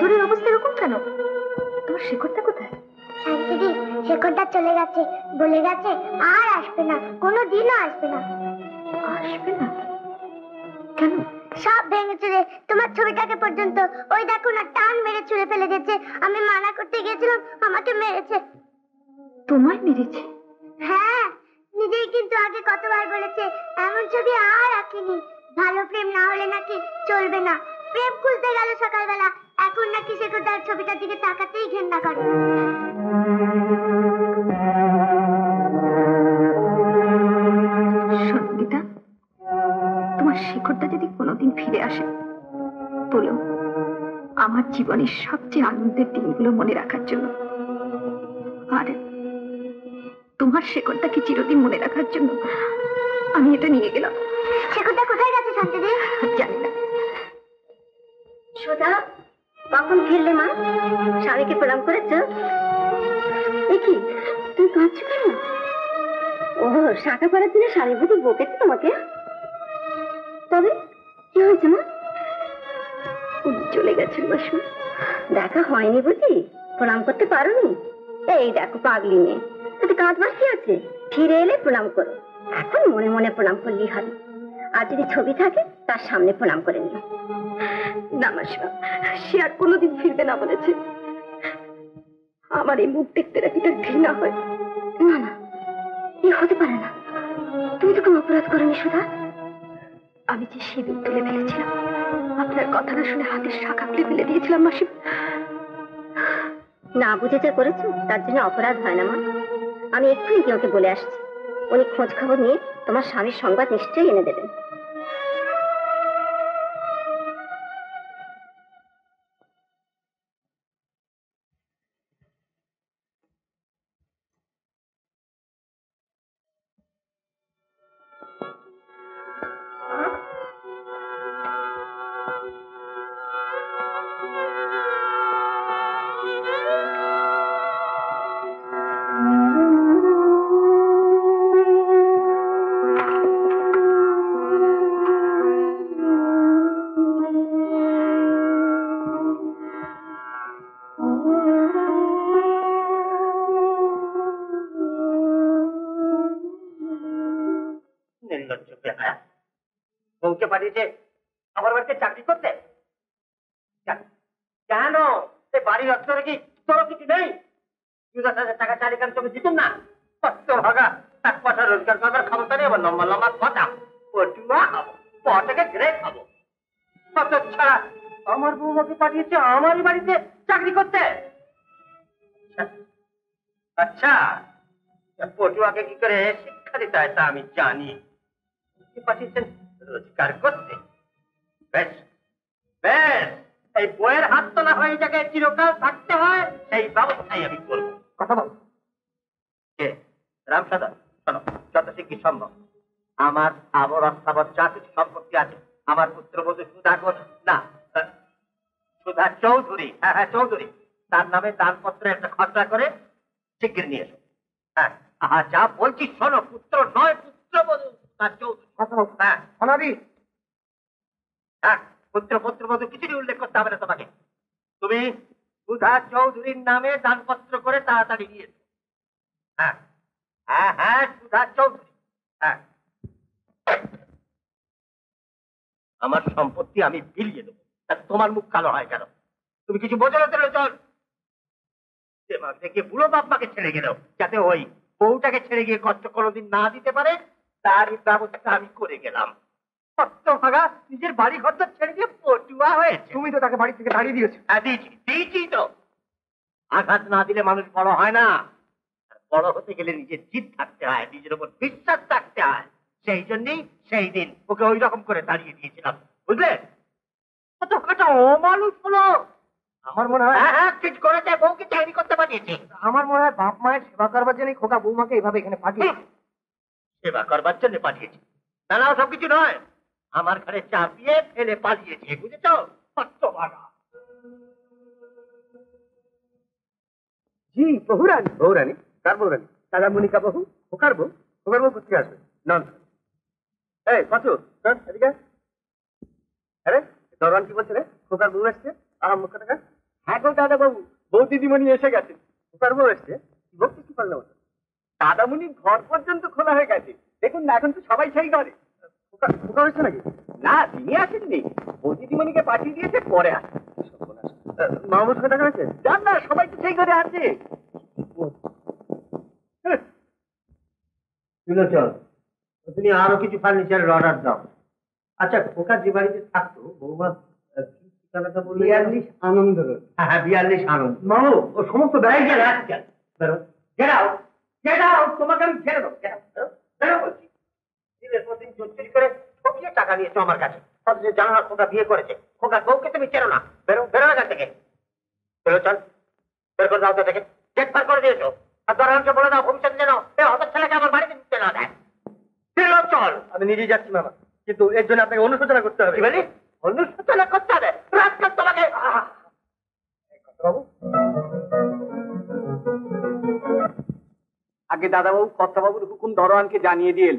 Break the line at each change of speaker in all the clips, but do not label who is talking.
ঘরের অবস্থা এরকম কেন? তোমার শেকড়টা কোথায়?
দিদি, শেকড়টা চলে গেছে, বলে গেছে আর আসবে না, কোনোদিনও আসবে না।
আসবে না কেন?
সব ভেঙে চুরে, তোমার ছবিটাকে পর্যন্ত ওই দেখো না, টান মেরে ছুঁড়ে ফেলে দিয়েছে। আমি মানা করতে গিয়েছিলাম, আমাকে মেরেছে।
তোমায় মেরেছে?
হ্যাঁ, নিজেই কিন্তু আগে কতবার বলেছে এমন ছবি আর আঁকিনি, ভালো প্রেম না হলে নাকি চলবে না। প্রেম খুঁজতে গেল সকালবেলা, এখন নাকি শেকড়টার ছবিটার দিকে তাকাতেই ঘেন্না করে।
সঙ্গীতা, তোমার শেকড়টা যদি কোনোদিন ফিরে আসে, বলো আমার জীবনের সবচেয়ে আনন্দের দিনগুলো মনে রাখার জন্য। আর তোমার শেকড়টাকে চিরদিন মনে রাখার জন্য আমি এটা নিয়ে গেলাম।
শেকড়টা কোথায় গেছে শান্তিদি?
জানি না।
সুধা, কখন ফিরলে মা? স্বামীকে প্রণাম করেছ? দেখি তুই কাঁদছো কেন? ও, শাখা পড়ার দিনে স্বামী বুঝি বকেছে তোমাকে? তবে কি হয়েছে মা?
উনি চলে গেছেন মাসিমা।
দেখা হয়নি বুঝি? প্রণাম করতে পারোনি? এই দেখো পাগলি মেয়ে, তাতে কাঁদবার কি আছে? ফিরে এলে প্রণাম করো, এখন মনে মনে প্রণাম করলেই হবে। আর যদি ছবি থাকে তার সামনে প্রণাম করে নিও।
না মাসিমা, সে আর কোনোদিন ফিরবে না বলেছে। আমার এই মুখ দেখতে নাকি তার ঘৃণা হয়।
না না, এ হতে পারে না। তুমি তো কোনো অপরাধ করোনি সুধা।
আমি যে সিঁদুর তুলে ফেলেছিলাম, আপনার কথা না শুনে হাতের শাখা খুলে ফেলে দিয়েছিলাম মাসিমা।
না বুঝে যা করেছো তার জন্য অপরাধ হয় না মা। আমি এক্ষুনি কেউকে বলে আসছি, উনি খোঁজ খবর নিয়ে তোমার স্বামীর সংবাদ নিশ্চয়ই এনে দেবেন।
বউকে পাঠিয়েছে আমার বাড়িতে চাকরি করতে। কেন? সে বাড়ির অর্থরে কি তোর কিছু নেই? 10,000 টাকা চারিখান তুমি দিতেন না? ভাগা 1 পয়সা রোজগার করবার ক্ষমতা নেই, আবার লম্বা লম্বা কথা। পটুয়া খাবো, পটাকে ঘিরে খাবো। ছাড়া আমার বউমাকে পাঠিয়েছে আমারই বাড়িতে চাকরি করতে। আচ্ছা, পটুয়াকে কি করে শিক্ষা দিতে হয় তা আমি জানি। পাঠিয়েছেন রোজগার করতে। বেশ বেশ, এই বইয়ের হাত তোলা হয়ে জায়গায় চিরকাল থাকতে হয়, সেই ব্যবস্থাই আমি করবো। কথা বল। রামসাদা, শোনো, যত শিগগির সম্ভব আমার আবর অস্থাবর যা কিছু সম্পত্তি আছে, আমার পুত্রবধূ সুধা না সুধা চৌধুরী, হ্যাঁ হ্যাঁ চৌধুরী, তার নামে দানপত্রে একটা খরচা করে শিগগির নিয়ে এসো। হ্যাঁ, যা বলছি শোনো, পুত্র নয় পুত্রবধূ সুধা চৌধুরী। হ্যাঁ হ্যাঁ, পুত্রবধূ কিছুই উল্লেখ করতে হবে না তোমাকে। তুমি সুধা চৌধুরীর নামে দানপত্র করে তাড়াতাড়ি নিয়ে এসো। হ্যাঁ হ্যাঁ হ্যাঁ, সুধা চৌধুরী। হ্যাঁ, আমার সম্পত্তি আমি বিলিয়ে দেবো, তোমার মুখ কালো হয় কেন? তুমি কিছু বোঝো না? চল দেখে বুড়ো বাপ মাকে ছেড়ে গেল, যাতে ওই বউটাকে ছেড়ে গিয়ে কষ্ট কোনোদিন না দিতে পারে, তারই ব্যবস্থা আমি করে গেলাম। ভাগা নিজের বাড়ি ঘর তো ছেড়ে দিয়ে পটুয়া হয়েছে। তুমি তো তাকে বাড়ি থেকে তাড়িয়ে দিয়েছো। হ্যাঁ দিয়েছি তো। আঘাত না দিলে মানুষ বড় হয় না। বড় হতে গেলে নিজের জিদ থাকতে হয়, নিজের উপর বিশ্বাস থাকতে হয়। সেই জন্যই সেই দিন ওকে ওই রকম করে তাড়িয়ে দিয়েছিলাম, বুঝলে? অমানুষ হলো। আমার মনে হয় হ্যাঁ ঠিক করেছে, বউকে চাকরি করতে পাঠিয়েছে। আমার মনে হয় বাপ মায়ের সেবা করবার জন্য খোকা বৌমাকে এভাবে এখানে পাঠিয়েছে। সেবা করবার জন্য পাঠিয়েছে না? না, সবকিছু নয়, আমার ঘরে চাপিয়ে ফেলে পালিয়েছে, বুঝেছ? জি, বহুরানী। বহুরানী? কার বহুরানী? দাদা মনিকা বহু? খোকার বউ? খোকার বউ কোথায় আসবে? নন। এই পাঁচু শোন এদিকে আরে দরওয়ান কি বলছে রে খোকার বউ এসছে মুখ টাকা হ্যাঁ গো দাদা বাবু বউ দিদিমণি এসে গেছে খোকার বউ এসছে কি বলছিস কি পারলাম দাদামণির ঘর পর্যন্ত খোলা হয়ে গেছে দেখুন না এখন তো সবাই সেই ঘরে খোকা হচ্ছে নাকি না তিনি আসেননি বউ দিদিমণিকে পাঠিয়ে দিয়েছে পরে আসে মাহমুদ সঙ্গে দেখা হয়েছে জান না সবাই তো সেই ঘরে আছে চল তুমি আরো কিছু ফার্নিচারের অর্ডার দাও আচ্ছা খোকা যে বাড়িতে থাকতো বৌমা ঠিকানাটা বলি 42 আনন্দ রোড হ্যাঁ 42 আনন্দ মামু ও সমস্ত ব্যাগ গেল আজকাল বেরো গেট আউট তোমাকে আমি ছেড়ে দেবো বেরো বলছি দিনের পর দিন চুরি করে ঠকিয়ে টাকা নিয়েছো আমার কাছে অথচ জানো না খোকা বিয়ে করেছে খোকার বউকে তুমি চেনো না বেরো এখান থেকে বেরো চল বের করে দাও তো থেকে গেট পার করে দিয়েছো আর দরওয়ানকে বলে দাও ভবিষ্যতে যেন এই হত ছেলেকে আমার বাড়িতে ঢুকতে না দেয় চল আমি নিজেই যাচ্ছি মামা কিন্তু এর জন্য আপনাকে অনুশোচনা করতে হবে কি বলি অনুশোচনা করতে হবে রাজকাল তোমাকে বাবু আগে দাদাবাবু কর্তাবাবুর হুকুম দরওয়ানকে জানিয়ে দিয়ে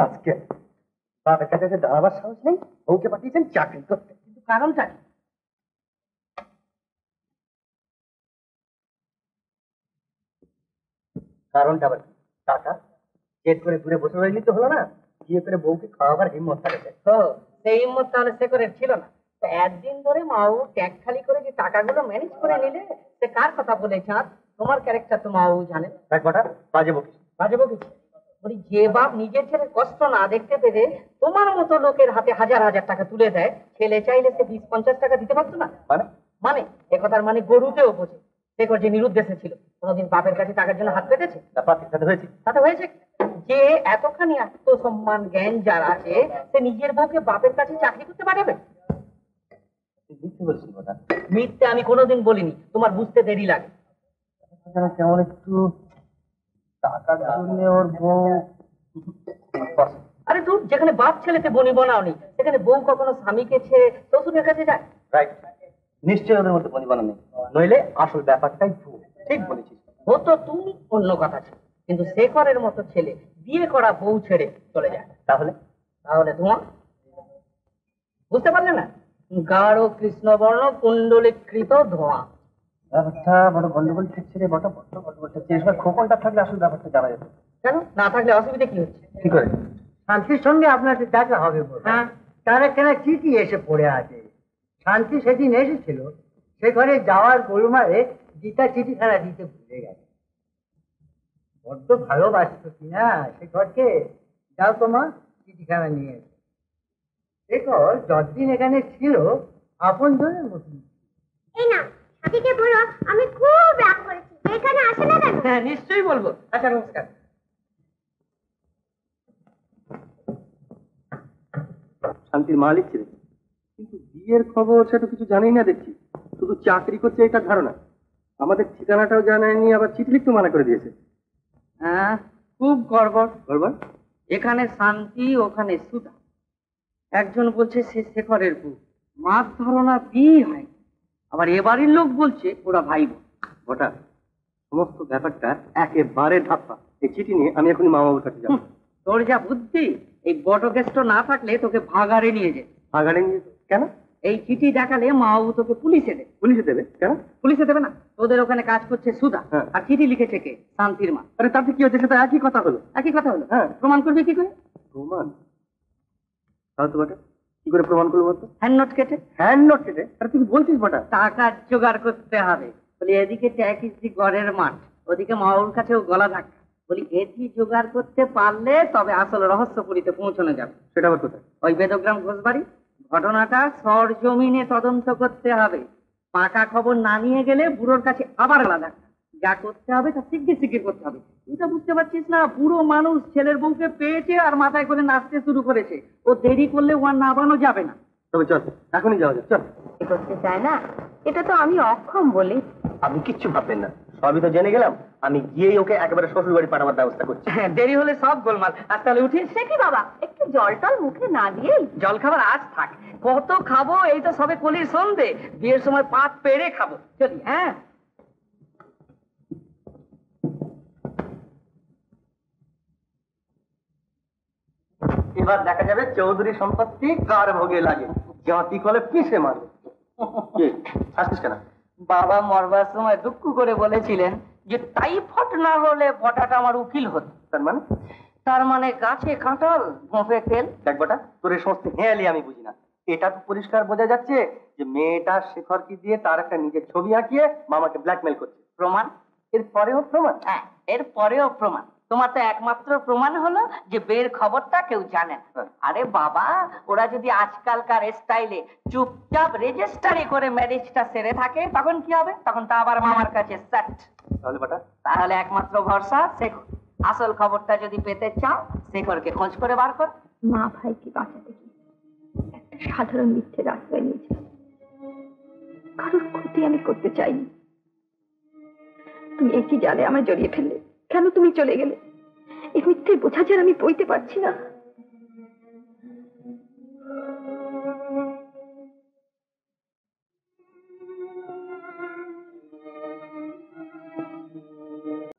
আজকে বাবার কাছে দাঁড়াবার সাহস নেই বউকে পাঠিয়েছেন চাকরি করতে কিন্তু কারণটা কি কারণটা আবার কি টাকা চেট করে দূরে বসে রইলি তো হলো না বিয়ে করে বউকে খাওয়াবার হিম্মত থাকে সেই হিম্মত তাহলে সে করে ছিল না একদিন ধরে মাও ট্যাগ খালি করে যে টাকাগুলো ম্যানেজ করে নিলে সে কার কথা বলেছে আর তোমার ক্যারেক্টার তো মাও জানে এক কটা বাজে বকিস বলি যে বাপ নিজের ছেলের কষ্ট না দেখতে পেরে তোমার মতো লোকের হাতে হাজার হাজার টাকা তুলে দেয় ছেলে চাইলে সে 20-50 টাকা দিতে পারতো না মানে একথার মানে গরুকেও বোঝে দেখো যে নিরুদ্দেশে ছিল কোনোদিন বাপের কাছে টাকার জন্য হাত পেতেছে তাতে হয়েছে যে এতখানি আত্মসম্মান জ্ঞান যার আছে সে নিজের বউকে বাপের কাছে চাকরি করতে পারবে মিথ্যে আমি কোনোদিন বলিনি তোমার বুঝতে দেরি লাগে কেমন একটু টাকার জন্য ওর বউ আরে তুই যেখানে বাপ ছেলেতে বনি বানাওনি সেখানে বউ কখনো স্বামীকে ছেড়ে শ্বশুরের কাছে যায় রাইট নিশ্চয়ই ওদের মধ্যে বনি বানানো নইলে আসল ব্যাপারটাই ভুল ঠিক বলেছিস ও তো তুমি অন্য কথা ছিল কিন্তু শেখরের মতো ছেলে বিয়ে করা বউ ছেড়ে চলে যায় তাহলে তোমার বুঝতে পারলে না গাঢ় কৃষ্ণবর্ণ কুণ্ডলীকৃত ধোঁয়া ব্যাপারটা বড় গন্ডগোল ঠেকছে রে বড় গন্ডগোল ঠেকছে এই সময় খোকনটা থাকলে আসল ব্যাপারটা জানা যেত কেন না থাকলে অসুবিধা কি হচ্ছে কি করে শান্তির সঙ্গে আপনার দেখা হবে হ্যাঁ তার একখানা চিঠি এসে পড়ে আছে শান্তি সেদিন এসেছিল সে ঘরে যাওয়ার গোলমালে গীতা চিঠিখানা দিতে ভুলে গেছে বড্ড ভালোবাসত কিনা সে ঘরকে যাও তোমার চিঠিখানা নিয়ে এসো সে ঘর যতদিন এখানে ছিল আপন জনের মতন
এই না সাথীকে বলো আমি খুব রাগ করেছি এখানে আসে না কেন
হ্যাঁ নিশ্চয়ই বলবো আচ্ছা নমস্কার শান্তির মালিক ছিলেন কিন্তু বিয়ের খবর সে তো কিছু জানেই না দেখছি শুধু চাকরি করছে এটা ধারণা আমাদের ঠিকানাটাও জানায়নি আবার চিঠি লিখতে মানা করে দিয়েছে হ্যাঁ খুব গড়বড় এখানে শান্তি ওখানে সুধা একজন বলছে সে শেখরের বউ মার ধারণা বিয়ে হয় আবার এবারের লোক বলছে ওরা ভাই বোন ওটা সমস্ত ব্যাপারটা একেবারে ধাপ্পা এই চিঠি নিয়ে আমি এখনই মা বাবার কাছে যাবো তোর যা বুদ্ধি এই বটকেষ্ট না থাকলে তোকে ভাগাড়ে নিয়ে কেন এই চিঠি দেখালে মা বাবু তোকে পুলিশে দেবে কেন পুলিশে দেবে না তোদের ওখানে কাজ করছে সুধা আর চিঠি লিখেছে কে শান্তির মা আরে তাতে কি হচ্ছে সেটা একই কথা হলো হ্যাঁ প্রমাণ করবে কি করে প্রমাণ তাহলে তো বটে কি করে প্রমাণ করবো তো হ্যান্ড নোট কেটে আরে তুই বলছিস বটা টাকা জোগাড় করতে হবে বলি এদিকে ট্যাক্সি গড়ের মাঠ ওদিকে মা বাবুর কাছেও গলা ধাক্কা বলি এটি জোগাড় করতে পারলে তবে আসল রহস্যপুরীতে পৌঁছানো যাবে সেটা আবার কোথায় ওই বেদগ্রাম ঘোষবাড়ি ঘটনাটা সরজমিনে তদন্ত করতে হবে পাকা খবর না নিয়ে গেলে বুড়োর কাছে আবার আলাদা যা করতে হবে তা শিগগির করতে হবে এটা বুঝতে পারছিস না বুড়ো মানুষ ছেলের বউকে পেয়েছে আর মাথায় করে নাচতে শুরু করেছে ও দেরি করলে ও আর নামানো যাবে না তবে চল এখনই যাওয়া যাক চল
করতে চায় না এটা তো আমি অক্ষম বলি
আপনি কিচ্ছু ভাববেন না সবই তো জেনে গেলাম আমি গিয়েই ওকে একেবারে শ্বশুর বাড়ি পাঠাবার ব্যবস্থা করছি দেরি হলে সব গোলমাল আর তাহলে উঠি
সে কি বাবা একটু জল টল মুখে না দিয়েই
জল খাবার আজ থাক কত খাবো এই তো সবে কলির সন্ধে বিয়ের সময় পাত পেড়ে খাবো চলি হ্যাঁ এবার দেখা যাবে চৌধুরী সম্পত্তি কার ভোগে লাগে, জাতি কলে পিষে মারবে। আসিস কেন?
বাবা মরবার সময় দুঃখ করে বলেছিলেন যে টাইফয়েড না হলে বটাটা আমার উকিল হতো।
তার মানে?
তার মানে গাছে কাঁঠাল ভোঁপে তেল।
দেখ বেটা, তোর এই সমস্ত হেয়ালি আমি বুঝি না। এটা তো পরিষ্কার বোঝা যাচ্ছে যে মেয়েটা শেখরকে দিয়ে তার একটা নিজের ছবি আঁকিয়ে মামাকে ব্ল্যাকমেল করছে।
প্রমাণ?
এর পরেও প্রমাণ?
হ্যাঁ, এর পরেও প্রমাণ। তোমার তো একমাত্র প্রমাণ হলো যে বের খবরটা কেউ জানে না।
হ্যাঁ।
আরে বাবা, ওরা যদি আজকালকার স্টাইলে চুপচাপ রেজিস্টারি করে ম্যারেজটা সেরে থাকে তখন কি হবে? তখন তো আবার মামার কাছে সেট।
তাহলে বেটা
তাহলে একমাত্র ভরসা শেখর। আসল খবরটা যদি পেতে চাও, শেখরকে খোঁজ করে বার কর।
মা ভাইকে বাঁচাতে গিয়ে একটা সাধারণ মিথ্যের আশ্রয় নিয়েছিলাম। কারোর ক্ষতি আমি করতে চাইনি। তুমি একই জালে আমায় জড়িয়ে ফেললে। কেন তুমি চলে গেলে? এই মিথ্যের বোঝা যে আমি বইতে পারছি না।